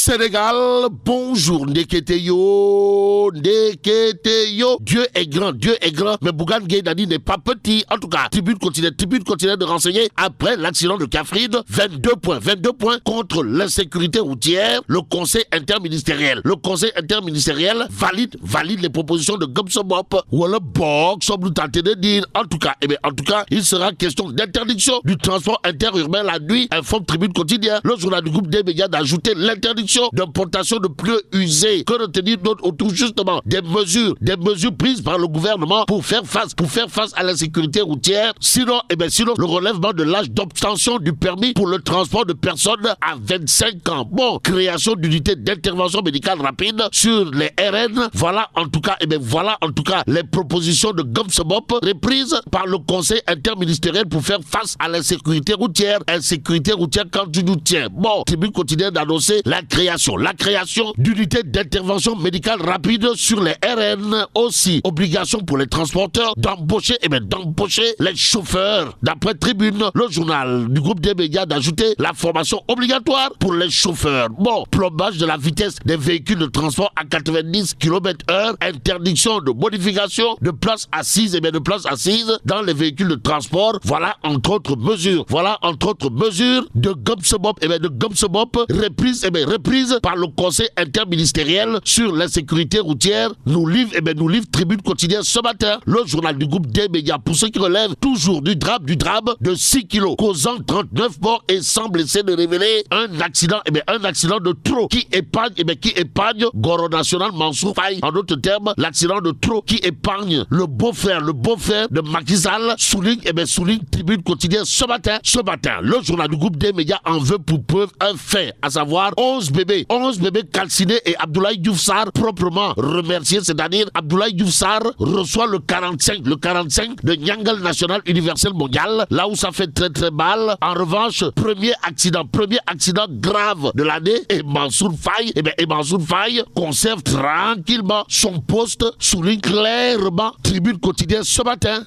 Sénégal, bonjour, Ndeketeyo. Dieu est grand, mais Bougane Gueye Dany n'est pas petit. En tout cas, Tribune continue de renseigner après l'accident de Kaffrine, 22 points contre l'insécurité routière. Le conseil interministériel valide les propositions de Gomsobop. Ou le BOC, sommes-nous tentés de dire. En tout cas, il sera question d'interdiction du transport interurbain la nuit, informe Tribune quotidien. Le journal du groupe des médias d'ajouter l'interdiction d'importation de pneus usés. Que retenir d'autre autour justement des mesures prises par le gouvernement pour faire face à l'insécurité routière. Sinon, le relèvement de l'âge d'obtention du permis pour le transport de personnes à 25 ans. Bon, création d'unités d'intervention médicale rapide sur les RN. Voilà en tout cas les propositions de Gomsobop reprises par le conseil interministériel pour faire face à l'insécurité routière. Insécurité routière quand tu nous tiens. Bon, Tribune quotidienne d'annoncer la création d'unités d'intervention médicale rapide sur les RN. Aussi, obligation pour les transporteurs d'embaucher les chauffeurs. D'après Tribune, le journal du groupe des médias d'ajouter la formation obligatoire pour les chauffeurs. Bon, plombage de la vitesse des véhicules de transport à 90 km/h, interdiction de modification de places assises dans les véhicules de transport. Voilà entre autres mesures de Gomsobop reprise par le conseil interministériel sur l'insécurité routière. Nous livre Tribune quotidienne ce matin. Le journal du groupe des médias pour ceux qui relèvent toujours du drame de 6 kilos causant 39 morts et sans blessés de révéler un accident de trop qui épargne Goro National Mansour Faye. En d'autres termes, l'accident de trop qui épargne le beau-frère de Macky Sall souligne Tribune quotidienne ce matin. Le journal du groupe des médias en veut pour preuve un fait, à savoir 11 bébés calcinés et Abdoulaye Diouf Sarr proprement remercié, c'est-à-dire Abdoulaye Diouf Sarr reçoit le 45 de Nyangal National Universel Mondial, là où ça fait très mal. En revanche, premier accident grave de l'année, et Mansour Faye conserve tranquillement son poste, souligne clairement Tribune quotidienne ce matin,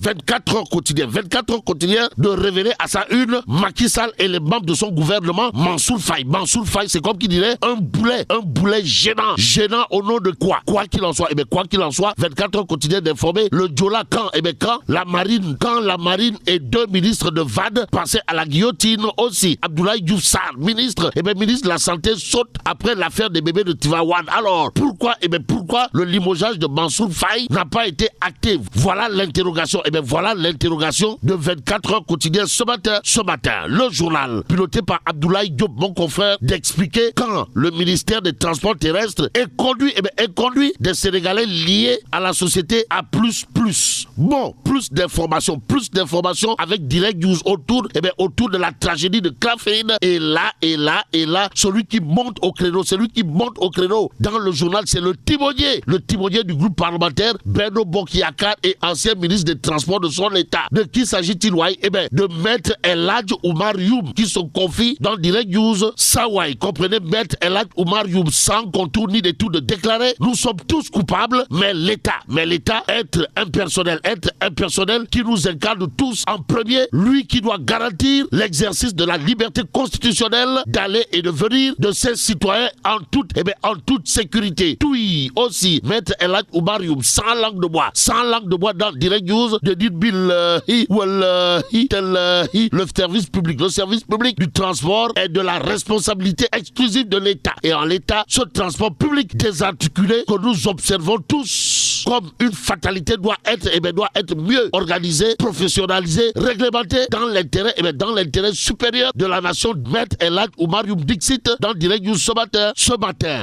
24 heures quotidien de révéler à sa une Macky Sall et les membres de son gouvernement. Mansour Faye, c'est comme qui dirait un boulet gênant au nom de quoi qu'il en soit, 24 heures quotidien d'informer le Djola quand la marine et 2 ministres de VAD passaient à la guillotine. Aussi, Abdoulaye Diouf Sarr, ministre de la Santé, saute après l'affaire des bébés de Tivaouane. Alors, pourquoi le limogeage de Mansour Faye n'a pas été acté? Voilà l'interrogation. De 24 heures quotidien ce matin. Le journal, piloté par Abdoulaye Diop, mon confrère, d'expliquer quand le ministère des Transports terrestres est conduit des Sénégalais liés à la société A++. Bon, plus d'informations avec Direct News autour de la tragédie de Kaffrine. Et là, celui qui monte au créneau dans le journal, c'est le timonier du groupe parlementaire, Benno Bokk Yakaar, et ancien ministre des Transports de son État. De qui s'agit-il, Waï? De Maître El Hadj Oumar Youm, qui se confie dans Direct News. Sawai, comprenez, Maître El Hadj Oumar Youm, sans contour ni détour, de déclarer: nous sommes tous coupables, mais l'État, être impersonnel, qui nous incarne tous en premier, lui qui doit garantir l'exercice de la liberté constitutionnelle d'aller et de venir de ses citoyens en toute sécurité. Tout aussi, Maître El Hadj Oumar Youm, sans langue de bois dans Direct News, de dire billahi wallahi tallahi, le service public du transport est de la responsabilité exclusive de l'État. Et en l'État, ce transport public désarticulé que nous observons tous comme une fatalité doit être mieux organisé, professionnalisé, réglementé dans l'intérêt supérieur de la nation. Maître El Hadj Oumar Youm Dixit dans Direct News ce matin.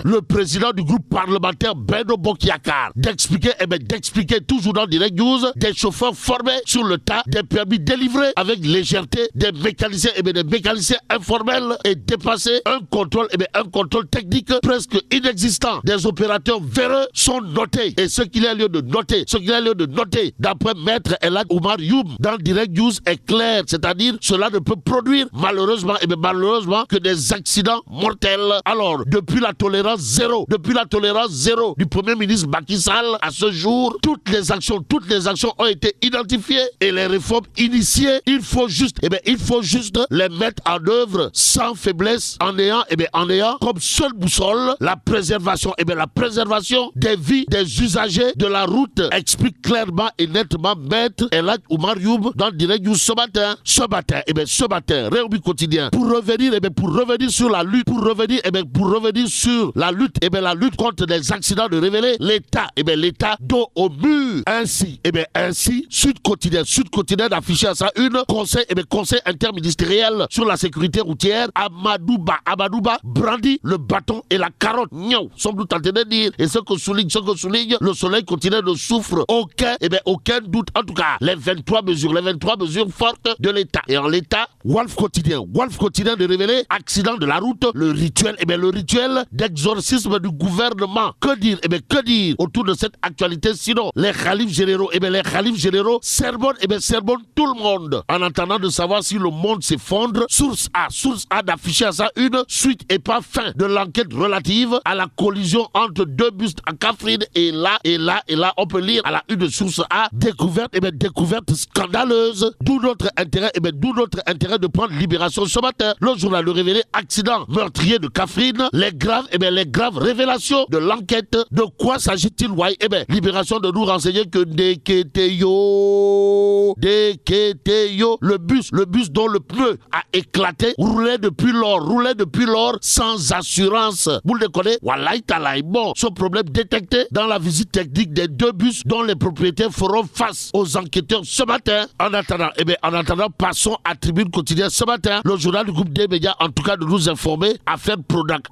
Le président du groupe parlementaire Benno Bokk Yakaar d'expliquer toujours dans Direct News des chauffeurs formés sur le tas, des permis délivrés avec légèreté, des mécaniciens informels et dépasser un contrôle technique presque inexistant. Des opérateurs véreux sont notés et ce qui les a lieu de noter, d'après Maître Elhadj Oumar Youm, dans Direct News est clair, c'est-à-dire cela ne peut produire malheureusement que des accidents mortels. Alors, depuis la tolérance zéro du Premier ministre Macky Sall, à ce jour, toutes les actions ont été identifiées et les réformes initiées, il faut juste les mettre en œuvre sans faiblesse, en ayant comme seule boussole la préservation des vies des usagers de la route, explique clairement et nettement Maître Elhadj Oumar Youm dans Direct News ce matin, Rewmi Quotidien, pour revenir sur la lutte, la lutte contre les accidents de révéler l'État dos au mur. Ainsi, Sud Quotidien d'afficher à sa une conseil interministériel sur la sécurité routière. Amadouba brandit le bâton et la carotte. Sommes-nous tentés de dire, et ce que souligne le Soleil quotidien ne souffre aucun doute. En tout cas, les 23 mesures fortes de l'État. Et en l'État, Walf Quotidien de révéler accident de la route, le rituel d'exorcisme du gouvernement. Que dire autour de cette actualité, sinon les khalifes généraux sermonnent tout le monde en attendant de savoir si le monde s'effondre. Source A d'afficher à sa une suite et pas fin de l'enquête relative à la collision entre deux bus à Kaffrine, et là on peut lire à la une de Source A découverte scandaleuse, d'où notre intérêt de prendre Libération ce matin. Le journal de révéler accident meurtrier de Kaffrine, les graves révélations de l'enquête. De quoi s'agit-il? Libération de nous renseigner que Deketeyo, le bus dont le pneu a éclaté, roulait depuis lors sans assurance. Vous le connaissez? Wallahi talaï. Bon, ce problème détecté dans la visite technique des deux bus dont les propriétaires feront face aux enquêteurs ce matin. En attendant, passons à Tribune Quotidien ce matin. Le journal du groupe des médias, en tout cas, de nous informer. Affaire Prodac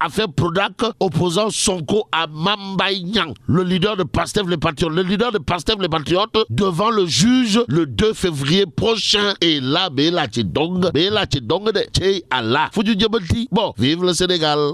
opposant Sonko à Mambaye Niang, le leader de Pastef les Patriotes, devant le juge le 2 février prochain. Et là, Bela Tchidong de Tchei Allah. Bon, vive le Sénégal.